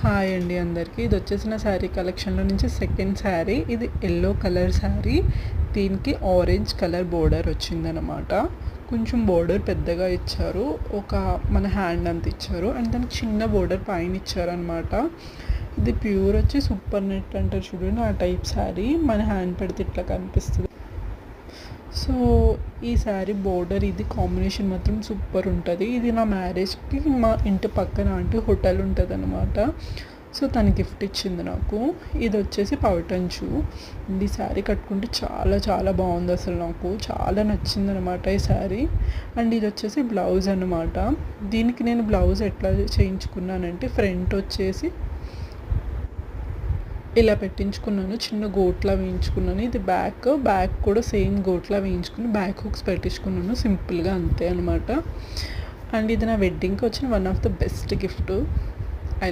Hi అండి అందరికీ. ఇది వచ్చేసి నా శారీ కలెక్షన్లో నుంచి సెకండ్ శారీ. ఇది ఎల్లో కలర్ శారీ. దీనికి ఆరెంజ్ కలర్ బోర్డర్ వచ్చిందనమాట. కొంచెం బోర్డర్ పెద్దగా ఇచ్చారు, ఒక మన హ్యాండ్ అంత ఇచ్చారు, అండ్ దానికి చిన్న బోర్డర్ పైన ఇచ్చారనమాట. ఇది ప్యూర్ వచ్చి సూపర్ నెట్ అంటారు చూడండి, ఆ టైప్ శారీ. మన హ్యాండ్ పెడితే ఇట్లా కనిపిస్తుంది. సో ఈ శారీ బోర్డర్ ఇది కాంబినేషన్ మాత్రం సూపర్ ఉంటుంది. ఇది నా మ్యారేజ్కి మా ఇంటి పక్కన ఆంటీ హోటల్ ఉంటుంది అనమాట. సో తను గిఫ్ట్ ఇచ్చింది నాకు. ఇది వచ్చేసి పవటంచు. ఈ శారీ కట్టుకుంటే చాలా చాలా బాగుంది, అసలు నాకు చాలా నచ్చింది అనమాట ఈ శారీ. అండ్ ఇది వచ్చేసి బ్లౌజ్ అనమాట. దీనికి నేను బ్లౌజ్ ఎట్లా చేయించుకున్నానంటే ఫ్రంట్ వచ్చేసి ఇలా పెట్టించుకున్నాను, చిన్న గోట్లా వేయించుకున్నాను. ఇది బ్యాక్ కూడా సేమ్ గోట్లా వేయించుకుని బ్యాక్ హుక్స్ పెట్టించుకున్నాను సింపుల్గా, అంతే అనమాట. అండ్ ఇది నా వెడ్డింగ్కి వచ్చిన one of the best gift. I